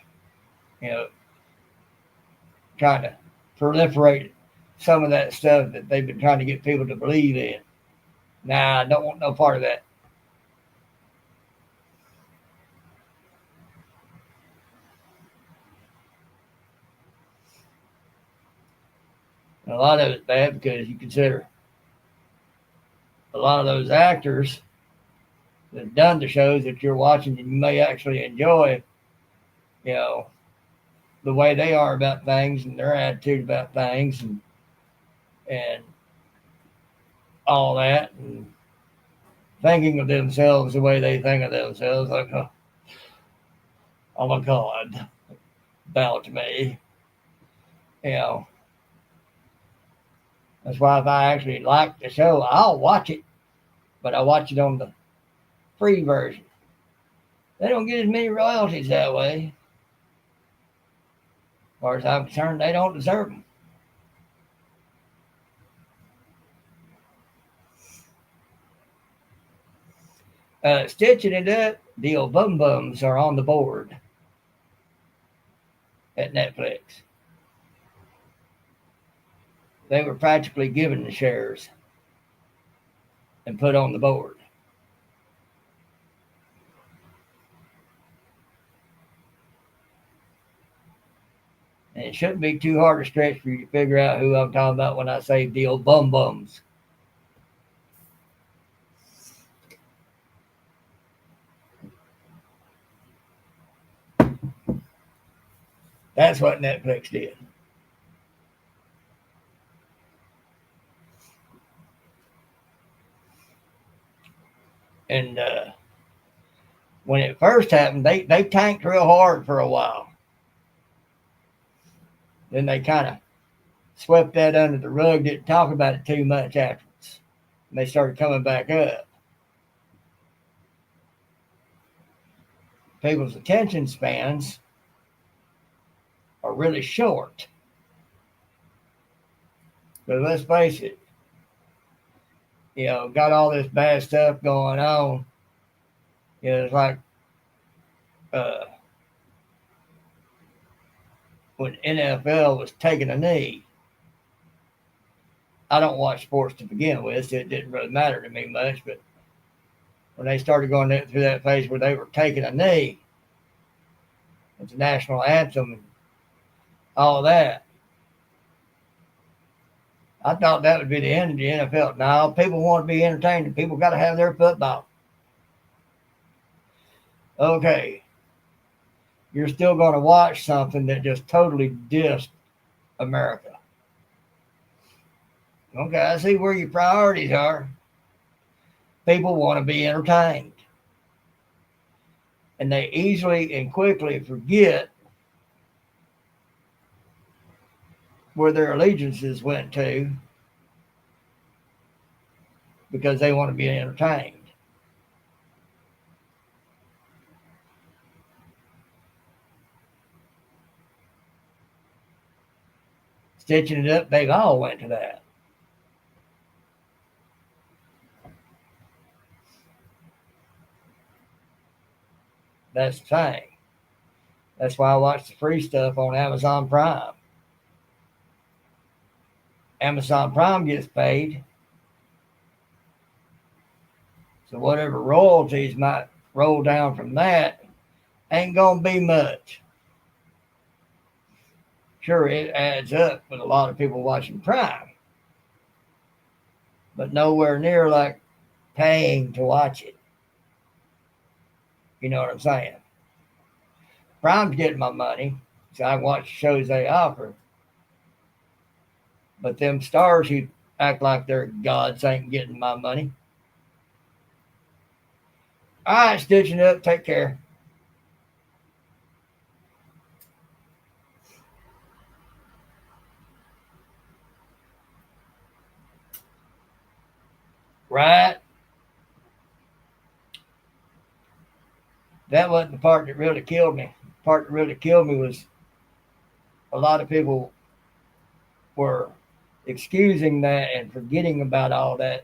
trying to proliferate some of that stuff that they've been trying to get people to believe in. Nah, I don't want no part of that. And a lot of it's bad because you consider a lot of those actors that have done the shows that you're watching and you may actually enjoy, the way they are about things and their attitude about things and all that, and thinking of themselves the way they think of themselves, like, oh my God, bow to me. That's why if I actually like the show, I'll watch it, but I watch it on the free version. They don't get as many royalties that way. As far as I'm concerned, they don't deserve them. Stitching it up, the old bum bums are on the board at Netflix. They were practically given the shares and put on the board. And it shouldn't be too hard a stretch for you to figure out who I'm talking about when I say the old bum bums. That's what Netflix did. And when it first happened, they tanked real hard for a while. Then they kind of swept that under the rug, didn't talk about it too much afterwards. And they started coming back up. People's attention spans are really short. But let's face it, got all this bad stuff going on. It's like when NFL was taking a knee. I don't watch sports to begin with, so it didn't really matter to me much. But when they started going through that phase where they were taking a knee, it's the national anthem and all that, I thought that would be the end of the NFL. Now, people want to be entertained, and people got to have their football. Okay, you're still going to watch something that just totally dissed America. Okay, I see where your priorities are. People want to be entertained, and they easily and quickly forget where their allegiances went to because they want to be entertained. Stitching it up, they all went to that. That's the thing. That's why I watch the free stuff on Amazon Prime. Amazon Prime gets paid, so whatever royalties might roll down from that ain't gonna be much. Sure, it adds up with a lot of people watching Prime, but nowhere near like paying to watch it. You know what I'm saying? Prime's getting my money, so I watch shows they offer. But them stars who act like they're gods ain't getting my money. All right, stitching up. Take care. Right? That wasn't the part that really killed me. The part that really killed me was a lot of people were excusing that and forgetting about all that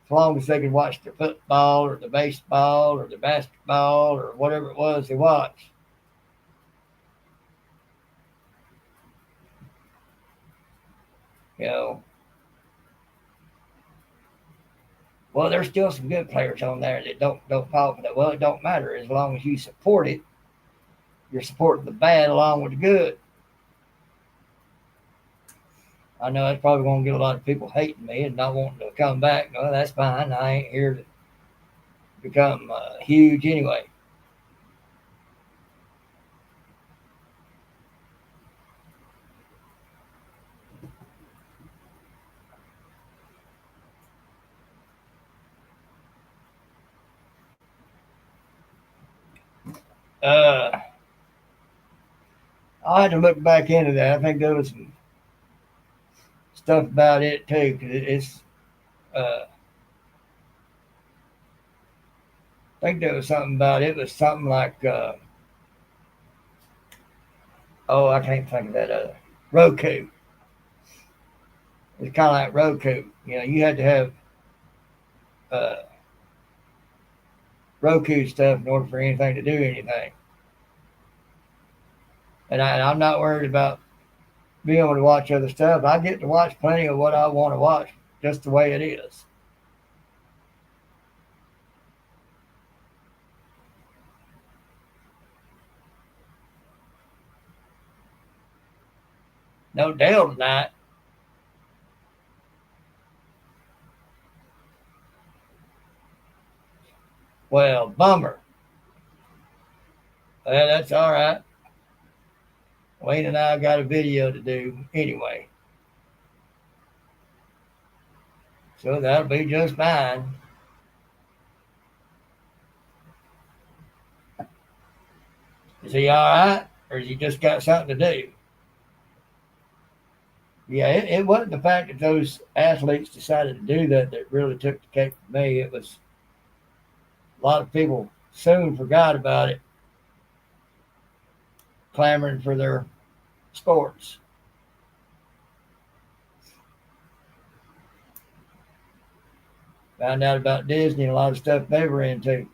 as long as they could watch the football or the baseball or the basketball or whatever it was they watched. You know, well, there's still some good players on there that don't fall for that. Well, it don't matter as long as you support it. You're supporting the bad along with the good. I know that's probably going to get a lot of people hating me and not wanting to come back. No, that's fine. I ain't here to become huge anyway. Uh, I had to look back into that. I think there was some stuff about it too, because it's. I think there was something about it. It was something like, oh, I can't think of that. Roku. It's kind of like Roku. You know, you had to have uh, Roku stuff in order for anything to do anything. And I'm not worried about being able to watch other stuff. I get to watch plenty of what I want to watch, just the way it is. No Dale tonight. Well, bummer. Well, that's all right. Wayne and I got a video to do anyway. So that'll be just fine. Is he all right? Or has he just got something to do? Yeah, it wasn't the fact that those athletes decided to do that that really took the cake for me. It was a lot of people soon forgot about it, clamoring for their sports. Found out about Disney and a lot of stuff they were into.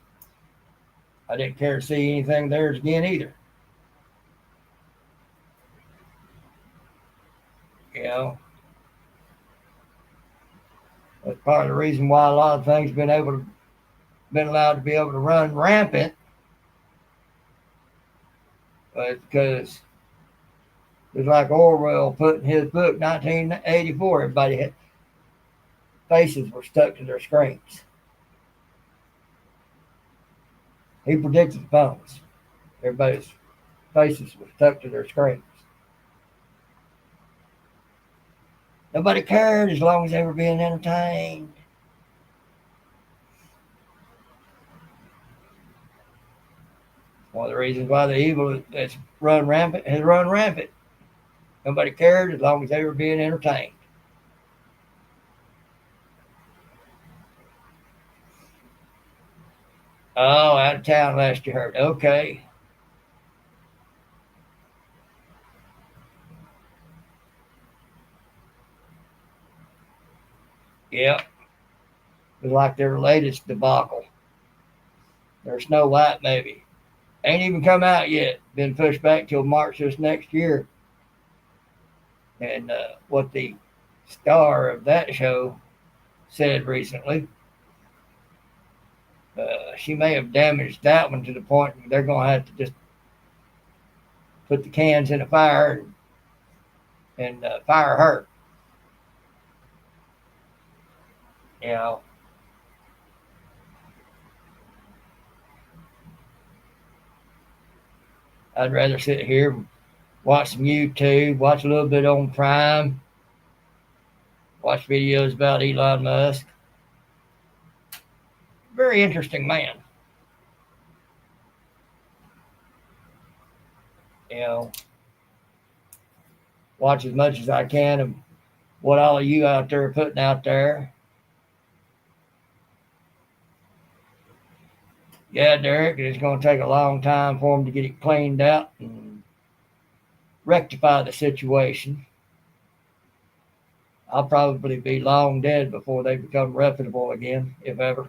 I didn't care to see anything theirs again either. You know, that's part of the reason why a lot of things been allowed to be able to run rampant. Because it's like Orwell put in his book 1984. Everybody had faces were stuck to their screens. He predicted the phones. Everybody's faces were stuck to their screens. Nobody cared as long as they were being entertained. One of the reasons why the evil that's run rampant has run rampant. Nobody cared as long as they were being entertained. Oh, out of town last you heard. Okay. Yep. It was like their latest debacle. Their Snow White maybe. Ain't even come out yet. Been pushed back till March this next year. And what the star of that show said recently, she may have damaged that one to the point they're going to have to just put the cans in a fire and fire her. You know, I'd rather sit here and watch some YouTube, watch a little bit on Prime, watch videos about Elon Musk. Very interesting man. You know, watch as much as I can of what all of you out there are putting out there. Yeah, Derek, it's going to take a long time for them to get it cleaned out and rectify the situation. I'll probably be long dead before they become reputable again, if ever.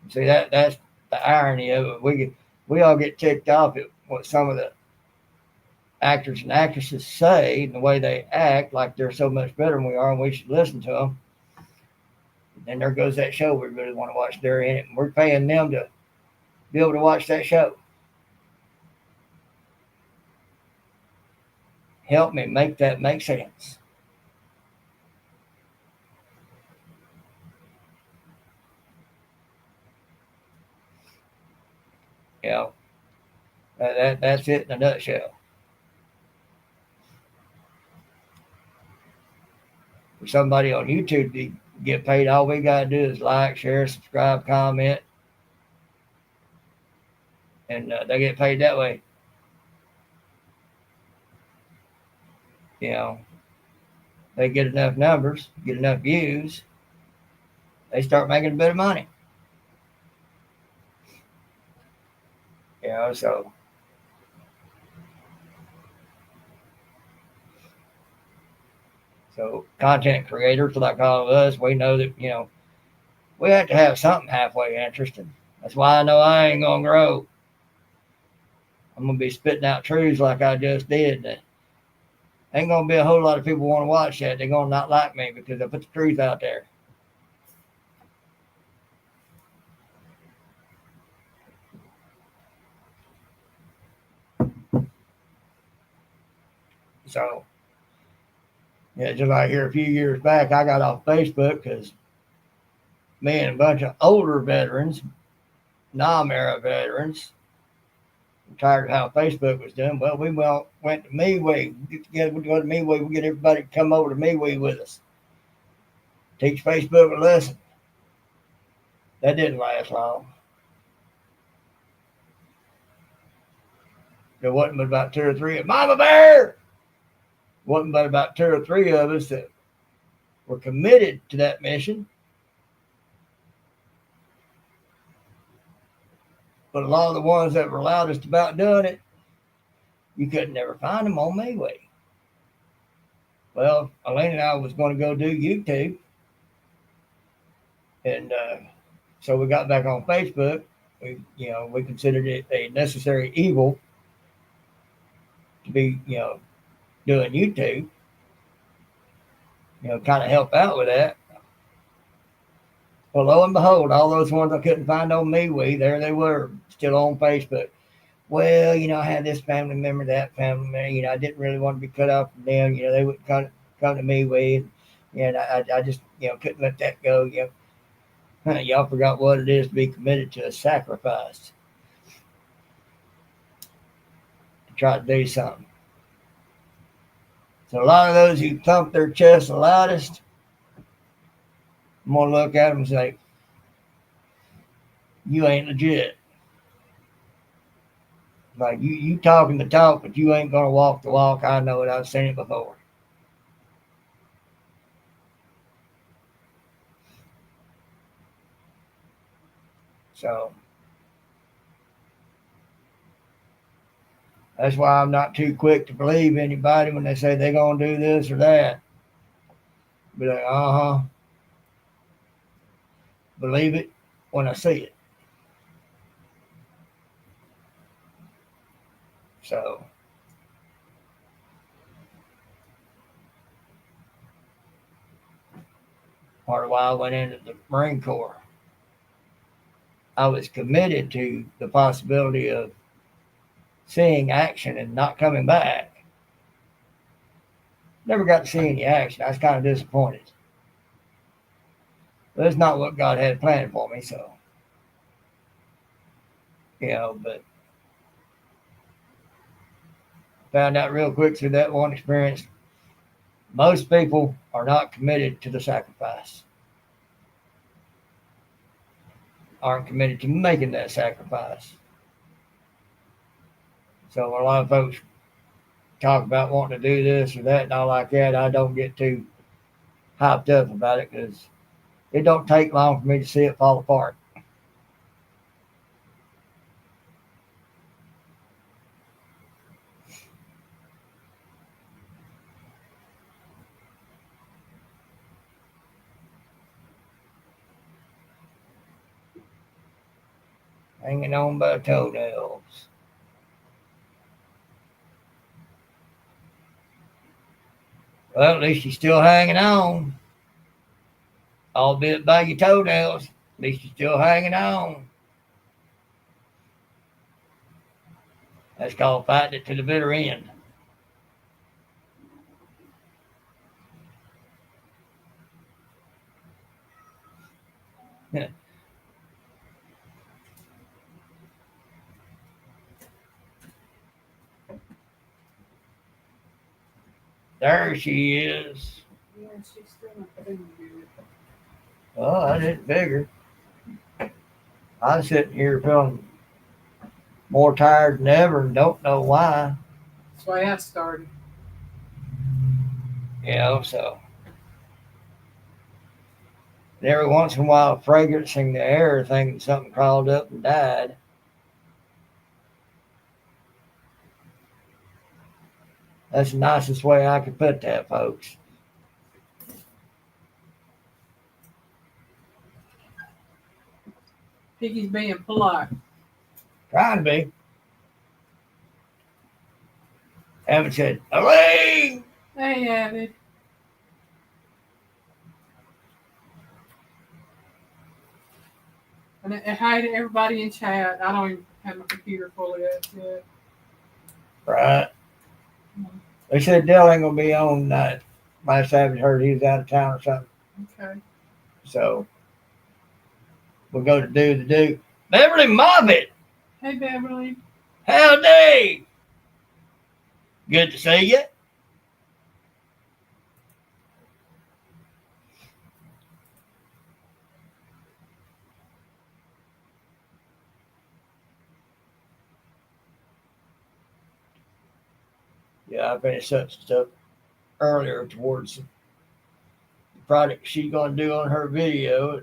See that's the irony of it. We all get ticked off at what some of the actors and actresses say and the way they act, like they're so much better than we are, and we should listen to them. And there goes that show we really want to watch. They're in it, and we're paying them to be able to watch that show. Help me make that make sense. You know, that's it in a nutshell. For somebody on YouTube to get paid, all we got to do is like, share, subscribe, comment, and they get paid that way. You know, they get enough numbers, get enough views, they start making a bit of money. You know, so content creators like all of us, we know that we have to have something halfway interesting. That's why I know I ain't gonna grow. I'm gonna be spitting out truths like I just did. That ain't gonna be a whole lot of people want to watch that. They're gonna not like me because I put the truth out there. So yeah, just like here a few years back, I got off Facebook because me and a bunch of older veterans, Nam-era veterans, were tired of how Facebook was done. Well, we went to MeWe. Get together, we go to MeWe. We get everybody to come over to MeWe with us. Teach Facebook a lesson. That didn't last long. There wasn't but about two or three. Mama Bear! Wasn't but about two or three of us that were committed to that mission. But a lot of the ones that were loudest about doing it, you could never find them on MeWe. Well, Elaine and I was going to go do YouTube. And so we got back on Facebook. We considered it a necessary evil to be, doing YouTube. Kind of help out with that. Well, lo and behold, all those ones I couldn't find on MeWe, there they were, still on Facebook. Well, I had this family member, that family member. I didn't really want to be cut off from them. They wouldn't come come to me with, and I just couldn't let that go. Y'all forgot what it is to be committed to a sacrifice to try to do something. So a lot of those who thump their chest the loudest, I'm gonna look at them and say, "You ain't legit. Like you talking the talk, but you ain't gonna walk the walk. I know it. I've seen it before." So that's why I'm not too quick to believe anybody when they say they're gonna do this or that. Be like, believe it when I see it. So part of why I went into the Marine Corps, I was committed to the possibility of seeing action and not coming back. Never got to see any action. I was kind of disappointed. But that's not what God had planned for me. So, but found out real quick through that one experience, most people are not committed to the sacrifice, aren't committed to making that sacrifice. So when a lot of folks talk about wanting to do this or that and all like that, I don't get too hyped up about it because it don't take long for me to see it fall apart. Hanging on by toenails. Well, at least you're still hanging on. Albeit by your toenails. At least you're still hanging on. That's called fighting it to the bitter end. There she is. Yeah, she's still not feeling good. Oh, I didn't figure. I was sitting here feeling more tired than ever and don't know why. That's why I started. So and every once in a while, fragrancing the air, thinking something crawled up and died. That's the nicest way I could put that, folks. Piggy's being polite. Trying to be. Haven't said, Elaine! Hey, Avid. And hi to everybody in chat. I don't even have my computer fully up yet. Right. They said Dell ain't going to be on tonight. Last I heard he was out of town or something. Okay. So we'll go to do the do. Beverly Moffitt! Hey, Beverly. Howdy! Good to see you. Yeah, I finished such stuff earlier towards the project she's going to do on her video.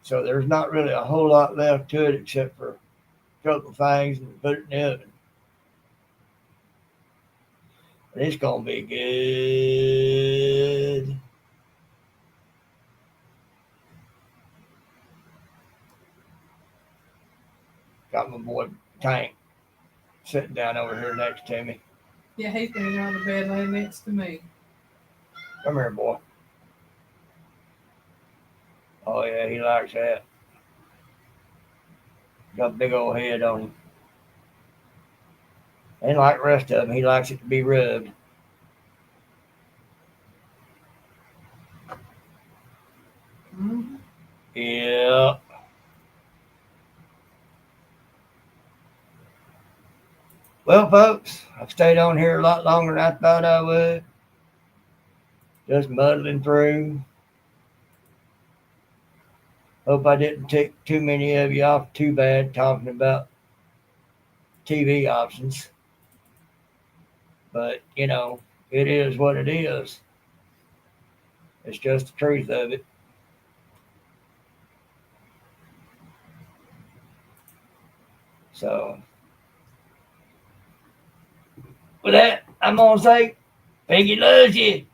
So there's not really a whole lot left to it except for a couple of things and put it in the oven. But it's going to be good. Got my boy Tank sitting down over here next to me. Yeah, he's been on the bed laying next to me. Come here, boy. Oh, yeah, he likes that. Got a big old head on him. Ain't like the rest of them. He likes it to be rubbed. Well, folks, I've stayed on here a lot longer than I thought I would. Just muddling through. Hope I didn't tick too many of you off too bad talking about TV options. But, it is what it is. It's just the truth of it. So, with that, I'm going to say, Piggy loves you.